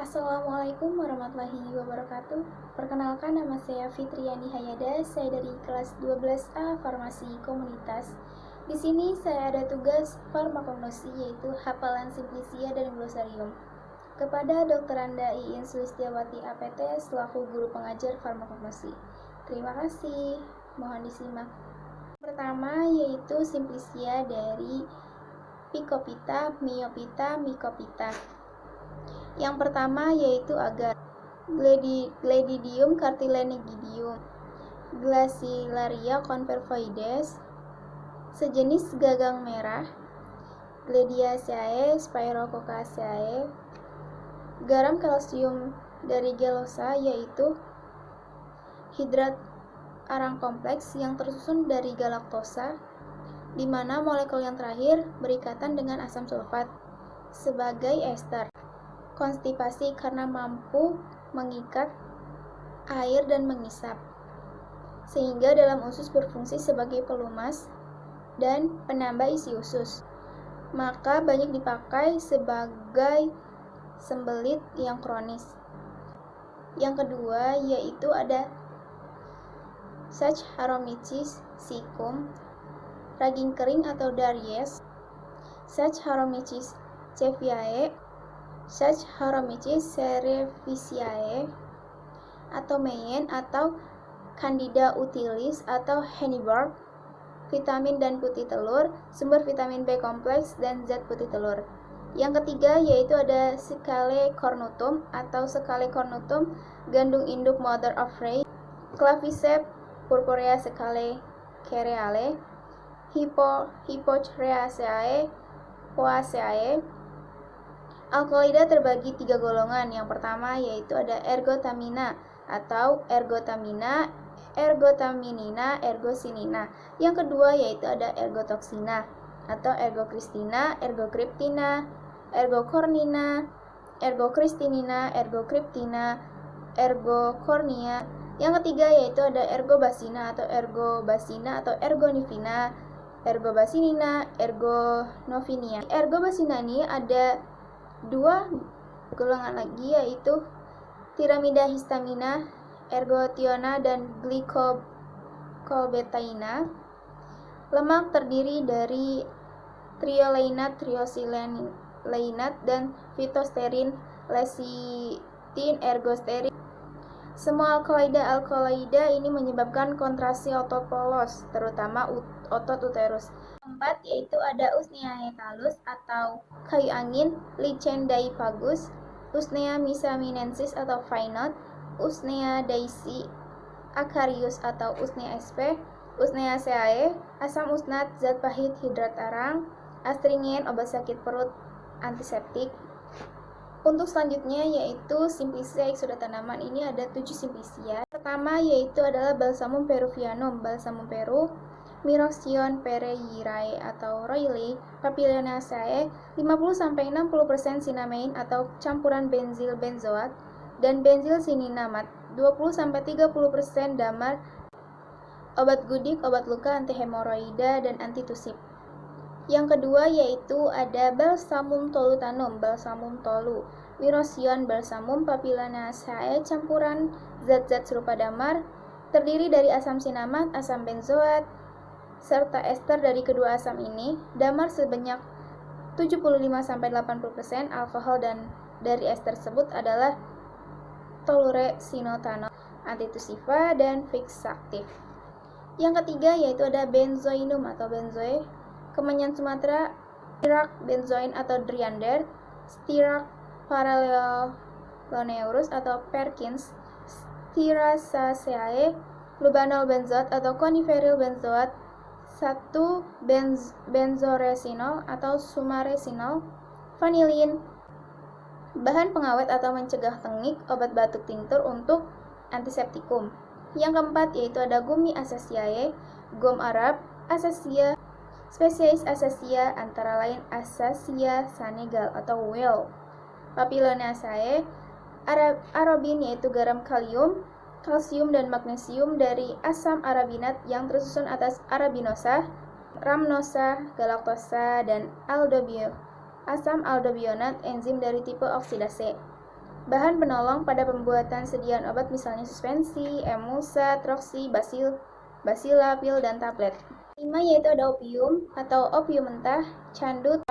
Assalamualaikum warahmatullahi wabarakatuh. Perkenalkan, nama saya Fitriani Hayada. Saya dari kelas 12A Farmasi Komunitas. Di sini saya ada tugas farmakognosi, yaitu hafalan simplisia dan glosarium. Kepada Dr. Anda Iin Sulistiawati APT selaku guru pengajar farmakognosi. Terima kasih. Mohon disimak. Pertama yaitu simplisia dari Phycophyta, Myophyta, Mycophyta. Yang pertama yaitu agar Gladidium cartilagidium, Gracilaria confervoides, sejenis gagang merah, Gladiaceae, Spirococcaceae. Garam kalsium dari gelosa yaitu hidrat arang kompleks yang tersusun dari galaktosa, di mana molekul yang terakhir berikatan dengan asam sulfat sebagai ester. Konstipasi karena mampu mengikat air dan mengisap, sehingga dalam usus berfungsi sebagai pelumas dan penambah isi usus. Maka banyak dipakai sebagai sembelit yang kronis. Yang kedua yaitu ada Saccharomyces cecum, raging kering atau Daries, Saccharomyces ceviae, Saccharomyces cerevisiae, atau Meyen atau Candida utilis atau Henneberg, vitamin dan putih telur, sumber vitamin B kompleks dan zat putih telur. Yang ketiga yaitu ada Scale cornutum atau Scale cornutum, gandum induk mother of Ray, Claviceps purpurea Scale cereale, Hippochraceae, Poaceae. Alkaloida terbagi 3 golongan. Yang pertama yaitu ada ergotamina atau ergotamina, ergotaminina, ergosinina. Yang kedua yaitu ada ergotoksina atau ergokristina, ergokryptina, ergokornina, ergokristinina, ergokryptina, ergokornia. Yang ketiga yaitu ada ergobasina atau ergonifina, ergobasinina, ergonovinia. Ergobasina ini ada 2 golongan lagi yaitu tiramida histamina, ergotiona, dan glycocolbetaina. Lemak terdiri dari trioleinat, triosileinat, dan phytosterin, lecitin, ergosterin. Semua alkaloida ini menyebabkan kontraksi otot polos, terutama otot uterus. Keempat yaitu ada Usnea hetalus atau kayu angin, Lichen daipagus, Usnea misaminensis atau Vinot, Usnea daisy acarius atau Usnea sp, Usnea ceae, asam usnat, zat pahit, hidrat arang, astringen, obat sakit perut, antiseptik. Untuk selanjutnya yaitu simplisia eksoda tanaman. Ini ada 7 simplisia. Pertama yaitu adalah Balsamum peruvianum, Balsamum Peru, Miroxion pereirae atau Royle, Papilionaceae, 50-60% sinamein atau campuran benzil benzoat dan benzil sininamat, 20-30% damar, obat gudik, obat luka, antihemoroida, dan antitusip. Yang kedua yaitu ada Balsamum tolutanum, Balsamum tolu, Miroxion, Balsamum Papilionaceae, campuran zat-zat serupa damar, terdiri dari asam sinamat, asam benzoat, serta ester dari kedua asam ini. Damar sebanyak 75-80%, alkohol dan dari ester tersebut adalah toluresinotano, antitusiva, dan fixaktif. Yang ketiga yaitu ada benzoinum atau benzoe, Kemenyan Sumatera, Styrac benzoin atau Driander, Styrac paralleloneurus atau Perkins, Styracaceae, Lubanol benzoat atau Coniferyl benzoat, 1 benzoresinol atau sumaresinol, vanilin, bahan pengawet atau mencegah tengik, obat batuk tinctur untuk antiseptikum. Yang keempat yaitu ada Gummi Acaciae, gom Arab, Acacia, spesies Acacia antara lain Acacia senegal atau whale, Papilionaceae, arabin yaitu garam kalium, kalsium, dan magnesium dari asam arabinat yang tersusun atas arabinosa, rhamnosa, galaktosa, dan asam aldobionat, enzim dari tipe oksidase. Bahan penolong pada pembuatan sediaan obat misalnya suspensi, emulsa, troksi, basila, pil, dan tablet. 5 yaitu ada opium atau opium mentah, candu,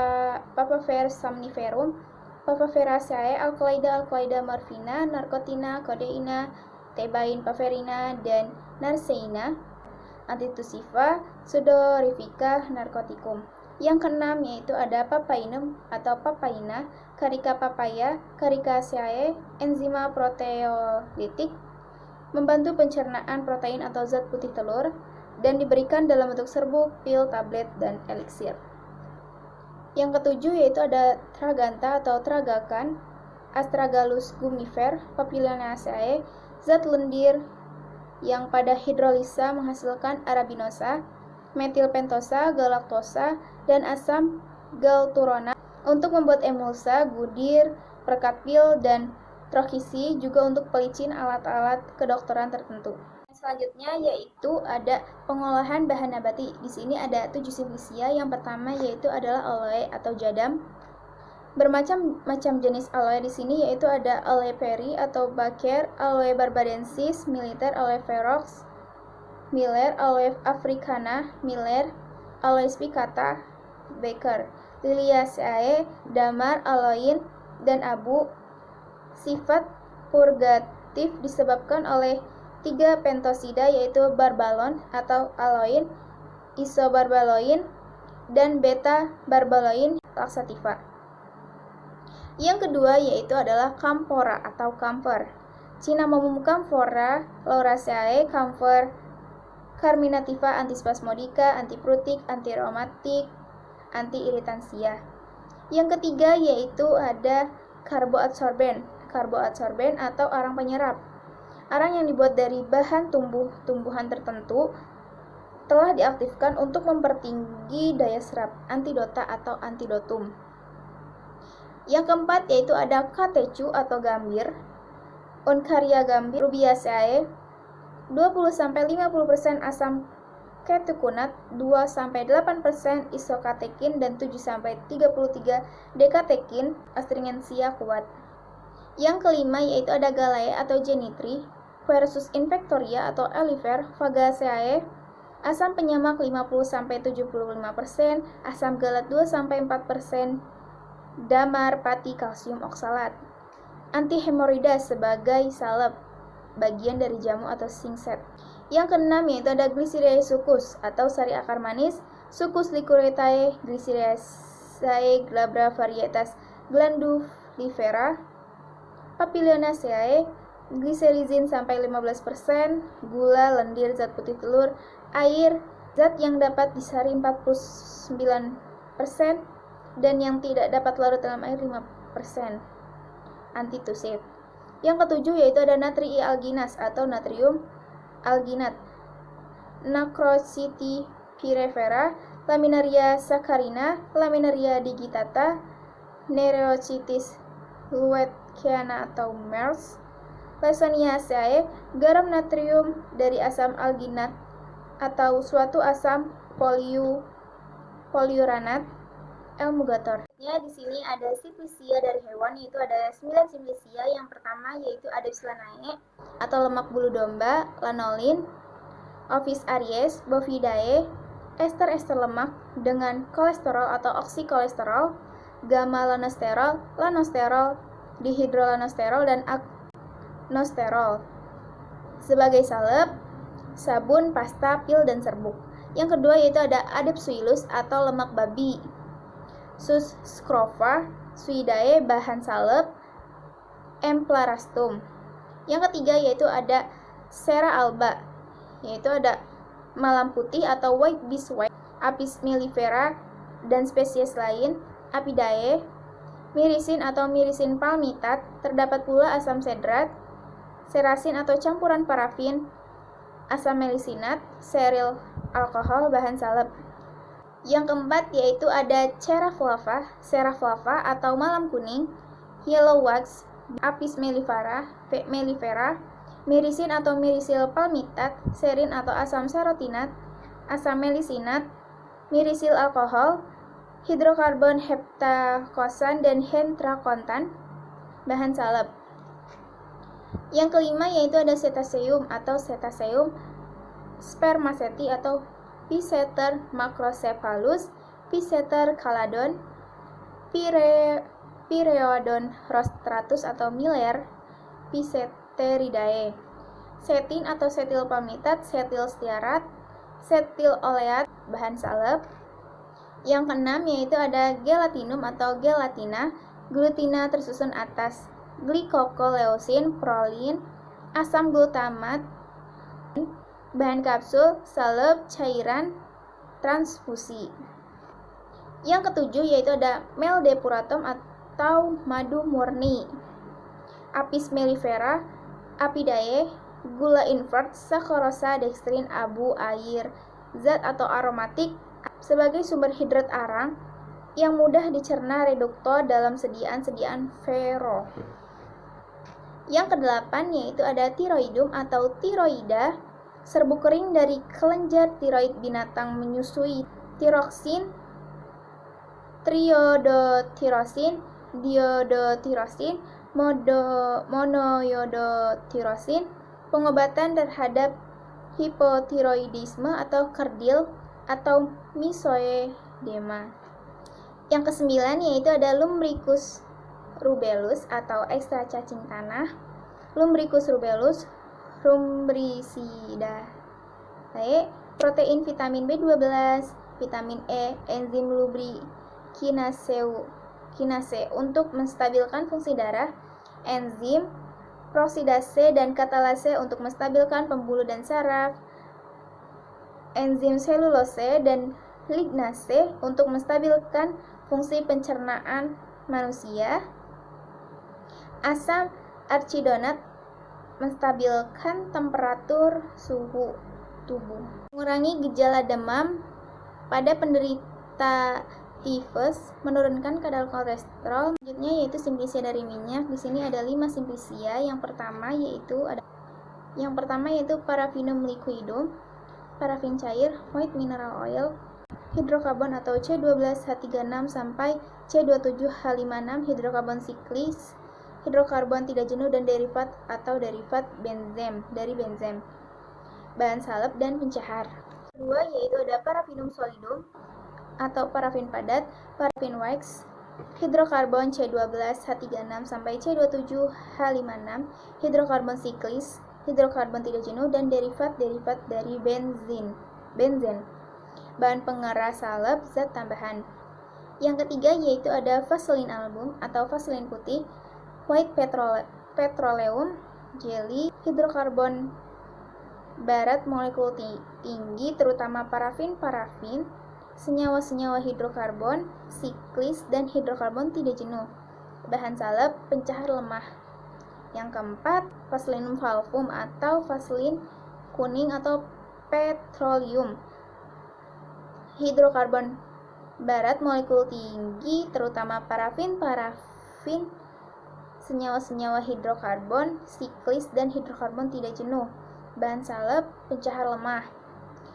papaver somniferum, Papaver-Aceae, alkaloida morfina, narkotina, kodeina, tebain, paverina, dan narseina, antitussiva, sudorifica, narkotikum. Yang keenam yaitu ada papainum atau papaina, karika papaya, Caricaceae, enzima proteolitik, membantu pencernaan protein atau zat putih telur, dan diberikan dalam bentuk serbuk, pil, tablet, dan eliksir. Yang ketujuh yaitu ada traganta atau tragakan, Astragalus gummifer, Papilionaceae, zat lendir yang pada hidrolisa menghasilkan arabinosa, metilpentosa, galaktosa, dan asam galturonat untuk membuat emulsa, budir, perekat pil, dan trokisi, juga untuk pelicin alat-alat kedokteran tertentu. Selanjutnya yaitu ada pengolahan bahan nabati. Di sini ada 7 silisia. Yang pertama yaitu adalah aloe atau jadam. Bermacam-macam jenis aloe di sini yaitu ada aloe peri atau baker, aloe barbadensis, militer, aloe ferox, Miller, aloe africana, Miller, aloe spicata, Baker, Liliaceae, damar, aloin, dan abu. Sifat purgatif disebabkan oleh 3 pentosida yaitu barbalon atau aloin, isobarbaloin, dan beta-barbaloin laxativa. Yang kedua yaitu adalah camphora atau camphor. Cinnamomum camphora, Lauraceae, camphor, carminativa, antispasmodica, antiprutik, antiaromatik, antiiritansia. Yang ketiga yaitu ada karboadsorben atau arang penyerap. Arang yang dibuat dari bahan tumbuhan tertentu telah diaktifkan untuk mempertinggi daya serap, antidota atau antidotum. Yang keempat yaitu ada katecu atau gambir, Oncaria gambir, Rubiaceae, 20-50% asam ketukunat, 2-8% isokatekin, dan 7-33 dekatekin, astringensia kuat. Yang kelima yaitu ada Galae atau Genitri, versus Infectoria atau Elifer, Fagaceae, asam penyamak 50-75%, asam galat 2-4%, damar, pati, kalsium oksalat. Antihemorida sebagai salep, bagian dari jamu atau singset. Yang keenam yaitu ada Glyceriae succus atau sari akar manis, Succus liquoretae, Glyceriaceae glabra varietas glandulifera, Papilionaceae, gliserizin sampai 15%, gula, lendir, zat putih telur, air, zat yang dapat disaring 49%, dan yang tidak dapat larut dalam air 5%. Antitusif. Yang ketujuh yaitu ada natri alginas atau natrium alginat, Nacrocity pyrifera, Laminaria saccharina, Laminaria digitata, Nereocytis luetkeana atau MERS, Lawsoniaceae, garam natrium dari asam alginat atau suatu asam poliuranat, Elmugator. Ya, di sini ada silisia dari hewan, yaitu ada 9 silisia. Yang pertama yaitu ada Slanae atau lemak bulu domba, lanolin, Ovis aries, Bovidae, ester lemak dengan kolesterol atau oksikolesterol, gamma lanosterol, dihidrolanosterol, dan agnosterol. Sebagai salep, sabun, pasta, pil, dan serbuk. Yang kedua yaitu ada Adepsuillus atau lemak babi, Sus scrova, Suidae, bahan salep, Emplarastum. Yang ketiga yaitu ada Sera alba, yaitu ada malam putih atau white beeswax, Apis mellifera, dan spesies lain, Apidae, mirisin atau mirisin palmitat, terdapat pula asam sedrat, serasin atau campuran parafin, asam melisinat, seril alkohol, bahan salep. Yang keempat yaitu ada Cera flava atau malam kuning, yellow wax, Apis mellifera, mirisin atau mirisil palmitat, serin atau asam serotinat, asam melisinat, mirisil alkohol, hidrokarbon heptakosan, dan hentrakontan, bahan salep. Yang kelima yaitu ada cetaceum atau cetaceum spermaceti atau Physeter macrocephalus, Physeter caladon, Pyreodon rostratus atau Miller, Physeteridae. Setin atau setil palmitat, setil stiarat, setil oleat, bahan salep. Yang keenam yaitu ada gelatinum atau gelatina, glutina tersusun atas glycocoleucin, prolin, asam glutamat, bahan kapsul, salep, cairan, transfusi. Yang ketujuh yaitu ada meldepuratum atau madu murni, apis mellifera, apidae, gula invert, sakharosa, dextrin, abu, air, zat atau aromatik sebagai sumber hidrat arang yang mudah dicerna reduktor dalam sediaan-sediaan fero. Yang kedelapan yaitu ada tiroidum atau tiroida, serbuk kering dari kelenjar tiroid binatang menyusui tiroksin, triodotirosin, diodotirosin, monoyodotirosin, pengobatan terhadap hipotiroidisme atau kerdil atau misoedema. Yang kesembilan yaitu ada lumbricus rubellus atau ekstra cacing tanah, lumbricus rubellus, rumbricidae, protein vitamin B12, vitamin E, enzim lubrikinase untuk menstabilkan fungsi darah, enzim peroxidase dan katalase untuk menstabilkan pembuluh dan saraf, enzim selulose dan lignase untuk menstabilkan fungsi pencernaan manusia, asam archidonat menstabilkan temperatur suhu tubuh, mengurangi gejala demam pada penderita tifus, menurunkan kadar kolesterol. Selanjutnya yaitu simplisia dari minyak. Di sini ada 5 simplisia. Yang pertama yaitu parafinum liquidum, parafin cair, white mineral oil, hidrokarbon atau C12H36 sampai C27H56, hidrokarbon siklis, hidrokarbon tidak jenuh dan derivat atau derivat benzem dari benzem, bahan salep dan pencahar. Kedua yaitu ada parafinum solidum atau parafin padat, parafin wax, hidrokarbon C12H36 sampai C27H56, hidrokarbon siklis, hidrokarbon tidak jenuh dan derivat-derivat dari benzen, bahan pengeras salep, zat tambahan. Yang ketiga yaitu ada vaselin album atau vaselin putih, white petroleum jelly, hidrokarbon barat molekul tinggi terutama parafin, senyawa-senyawa hidrokarbon, siklis, dan hidrokarbon tidak jenuh, bahan salep, pencahar lemah. Yang keempat, vaselinum valvum atau vaselin kuning atau petroleum, hidrokarbon barat molekul tinggi terutama parafin, senyawa-senyawa hidrokarbon, siklis, dan hidrokarbon tidak jenuh, bahan salep, pencahar lemah.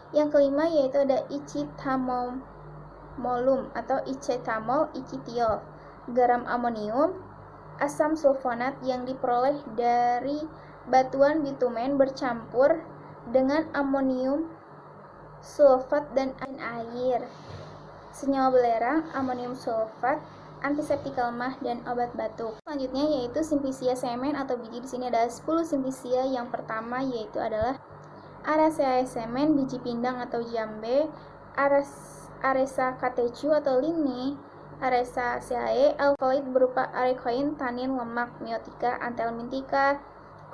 Yang kelima yaitu ada icetamolum atau icetamol, icetiol, garam amonium, asam sulfonat yang diperoleh dari batuan bitumen bercampur dengan amonium sulfat dan air, senyawa belerang, amonium sulfat, antiseptik lemah, dan obat batuk. Selanjutnya yaitu simplisia semen atau biji. Di sini ada 10 simplisia. Yang pertama yaitu adalah Araceae semen, biji pindang atau jambe, Aresa catechu atau lini, Araceae alkaloid berupa arekoin, tanin, lemak, miotika, antelmintika,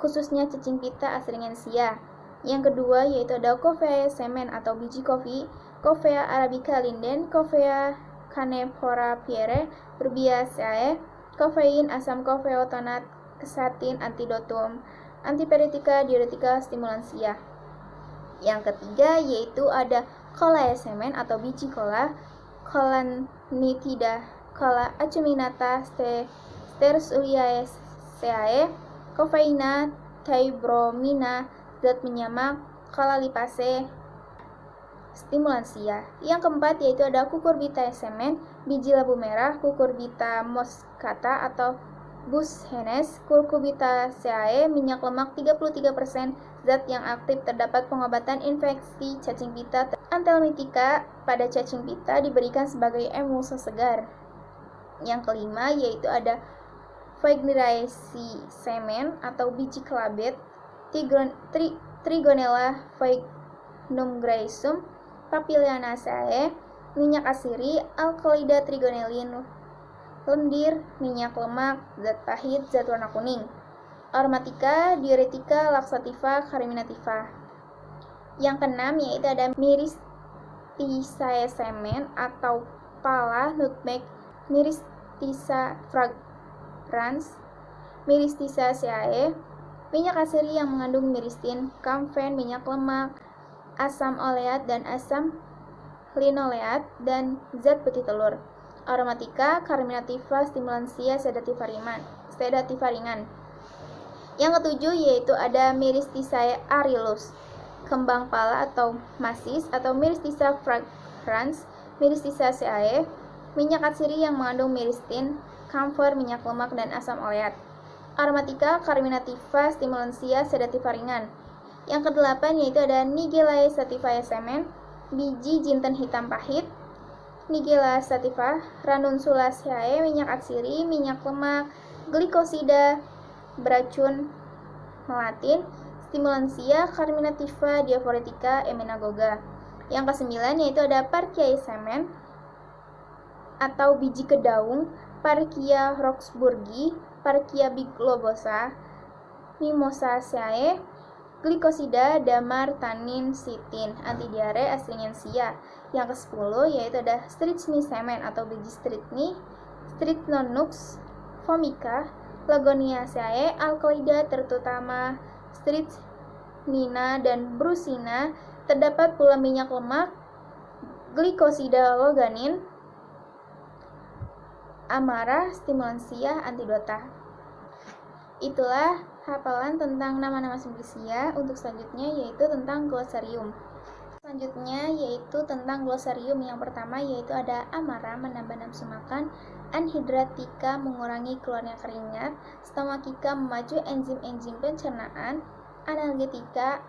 khususnya cacing pita astringensia. Yang kedua yaitu ada Coffeae semen atau biji kopi, Coffea arabica linden, Coffea canephora pierre, Rubiaceae, kofein, asam kofeotonat, kesatin, antidotum, antiperitika, diuretika, stimulansia. Yang ketiga yaitu ada Colae semen atau biji kola, Colanitida, Cola acuminata, Sterculiaceae, kofeina, thiobromina, zat penyamak, Cola lipase, stimulansia. Yang keempat yaitu ada Cucurbitae semen, biji labu merah, Cucurbita moscata atau Bushenes, Cucurbitaceae, minyak lemak 33%, zat yang aktif terdapat pengobatan infeksi cacing pita. Antelmitika pada cacing pita diberikan sebagai emulsa segar. Yang kelima yaitu ada Phaeryngeraceae semen atau biji kelabet, Trigonella phaegnumgraeum, Papilianaceae, minyak asiri, Alkaloida trigonelin, lendir, minyak lemak, zat pahit, zat warna kuning. Aromatika, diuretika, laksativa, carminativa. Yang keenam yaitu ada Myristicea semen atau pala, nutmeg, Myristica fragrans, Myristicea, minyak asiri yang mengandung myristin, kamfen, minyak lemak, asam oleat dan asam linoleat, dan zat putih telur. Aromatika, carminativa, stimulansia, sedativa ringan. Yang ketujuh yaitu ada Myristicea arilus, kembang pala atau masis, atau Myristica fragrans, Myristicea, minyak asiri yang mengandung myristin, kamfer, minyak lemak, dan asam oleat. Aromatika, carminativa, stimulansia, sedativa ringan. Yang kedelapan yaitu ada Nigella sativa semen, biji jinten hitam pahit, Nigella sativa, Ranunculaceae, minyak asiri, minyak lemak, glikosida, beracun melatin, stimulansia, carminativa, diaphoretica, emmenagoga. Yang kesembilan yaitu ada Parkia semen atau biji kedaung, Parkia roxburghi, Parkia biglobosa, Mimosaceae, glikosida, damar, tanin, sitin, antidiare, astringensia. Yang ke-10 yaitu ada Strychnia semen atau biji Strychnonus vomica, Lagoniaceae, Alkaloida terutama strychnina dan brucina, terdapat pula minyak lemak, glikosida, loganin, amara, stimulansia, antidota. Itulah hafalan tentang nama-nama simplisia. Untuk selanjutnya yaitu tentang glosarium. Selanjutnya yaitu tentang glosarium. Yang pertama yaitu ada amara, menambah nafsu makan, anhidratika, mengurangi keluarnya keringat, stomakika, memacu enzim-enzim pencernaan, analgetika,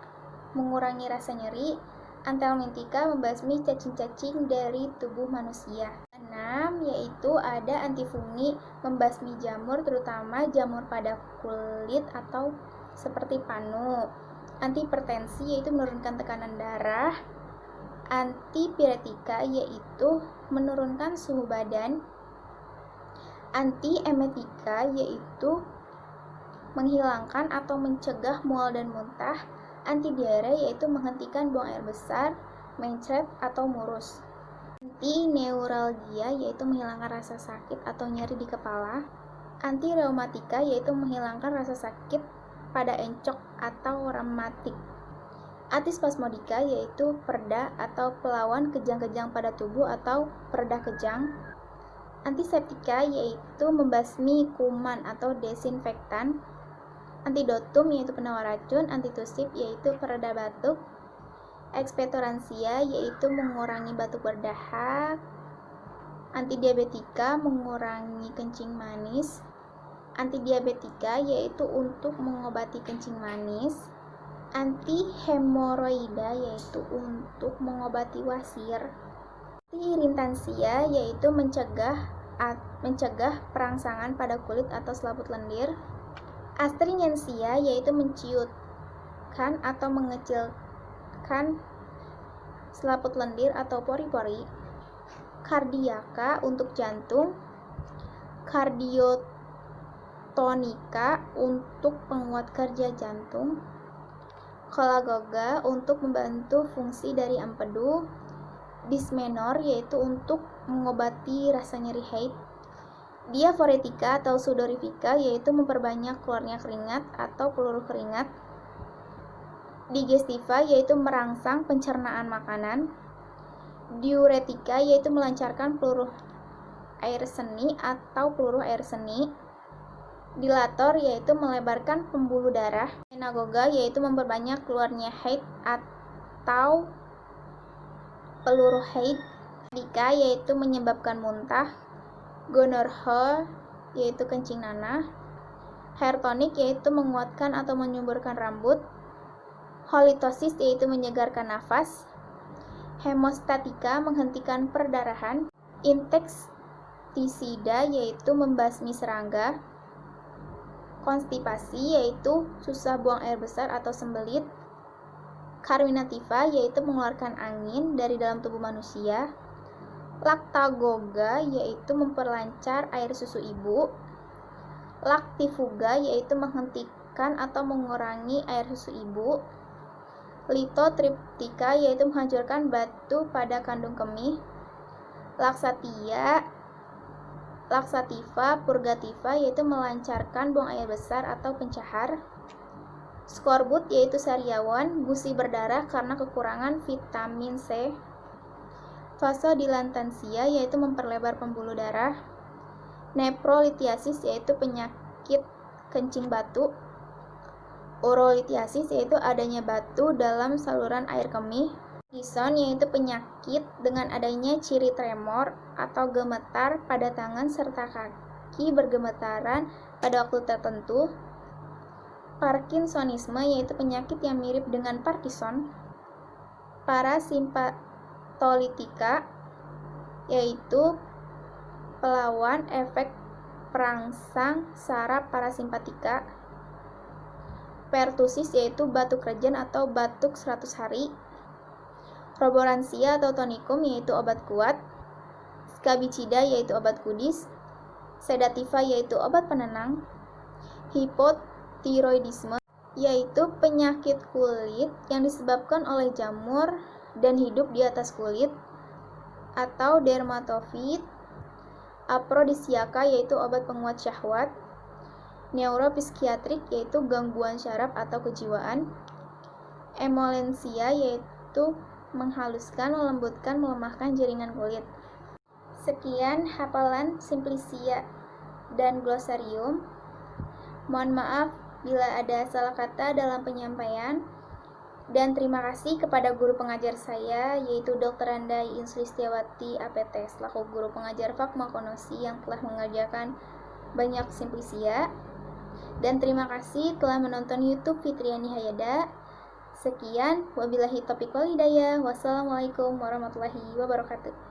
mengurangi rasa nyeri, antelmintika, membasmi cacing-cacing dari tubuh manusia. 6 yaitu ada antifungi, membasmi jamur, terutama jamur pada kulit atau seperti panu. Antihipertensi yaitu menurunkan tekanan darah. Antipiretika yaitu menurunkan suhu badan. Antiemetika yaitu menghilangkan atau mencegah mual dan muntah. Antidiare yaitu menghentikan buang air besar, mencret atau murus. Antineuralgia yaitu menghilangkan rasa sakit atau nyeri di kepala. Antireumatika yaitu menghilangkan rasa sakit pada encok atau rematik. Antispasmodika yaitu pereda atau pelawan kejang-kejang pada tubuh atau pereda kejang. Antiseptika yaitu membasmi kuman atau desinfektan. Antidotum yaitu penawar racun. Antitusif yaitu pereda batuk. Ekspektoransia yaitu mengurangi batuk berdahak. Antidiabetika mengurangi kencing manis. Antidiabetika yaitu untuk mengobati kencing manis. Antihemoroida yaitu untuk mengobati wasir. Antiirintansia yaitu mencegah perangsangan pada kulit atau selaput lendir. Astringensia yaitu menciutkan atau mengecilkan selaput lendir atau pori-pori. Kardiaka untuk jantung. Kardiotonika untuk penguat kerja jantung. Kolagoga untuk membantu fungsi dari empedu. Dysmenor yaitu untuk mengobati rasa nyeri haid. Diaphoretika atau sudorifika yaitu memperbanyak keluarnya keringat atau peluru keringat. Digestiva yaitu merangsang pencernaan makanan. Diuretika yaitu melancarkan peluru air seni atau peluru air seni. Dilator yaitu melebarkan pembuluh darah. Emmenagoga yaitu memperbanyak keluarnya haid atau peluru haid. Dika yaitu menyebabkan muntah. Gonorrhea yaitu kencing nanah. Hair tonic yaitu menguatkan atau menyuburkan rambut. Halitosis yaitu menyegarkan nafas. Hemostatika menghentikan perdarahan. Insektisida yaitu membasmi serangga. Konstipasi yaitu susah buang air besar atau sembelit. Carminativa yaitu mengeluarkan angin dari dalam tubuh manusia. Lactagoga yaitu memperlancar air susu ibu. Lactifuga yaitu menghentikan atau mengurangi air susu ibu. Lithotriptika yaitu menghancurkan batu pada kandung kemih. Laxativa purgativa yaitu melancarkan buang air besar atau pencahar. Skorbut yaitu sariawan, gusi berdarah karena kekurangan vitamin C. Vasodilatansia yaitu memperlebar pembuluh darah. Neprolithiasis yaitu penyakit kencing batu. Urolithiasis yaitu adanya batu dalam saluran air kemih. Parkinson yaitu penyakit dengan adanya ciri tremor atau gemetar pada tangan serta kaki bergemetaran pada waktu tertentu. Parkinsonisme yaitu penyakit yang mirip dengan Parkinson. Parasimpatolitika yaitu pelawan efek perangsang saraf parasimpatika. Pertusis yaitu batuk rejen atau batuk 100 hari. Roboransia atau tonikum yaitu obat kuat. Skabicida yaitu obat kudis. Sedativa yaitu obat penenang. Hipotiroidisme yaitu penyakit kulit yang disebabkan oleh jamur dan hidup di atas kulit atau dermatofit. Aprodisiaka yaitu obat penguat syahwat. Neuropsikiatrik yaitu gangguan syaraf atau kejiwaan. Emolensia yaitu menghaluskan, melembutkan, melemahkan jaringan kulit. Sekian hafalan Simplicia dan Glosarium. Mohon maaf bila ada salah kata dalam penyampaian. Dan terima kasih kepada guru pengajar saya, yaitu Dr. Andai Insulistiawati APT, selaku guru pengajar Fakma Konosi yang telah mengerjakan banyak Simplicia. Dan terima kasih telah menonton YouTube Fitriani Hayada. Sekian, wabillahi taufiq wal hidayah. Wassalamualaikum warahmatullahi wabarakatuh.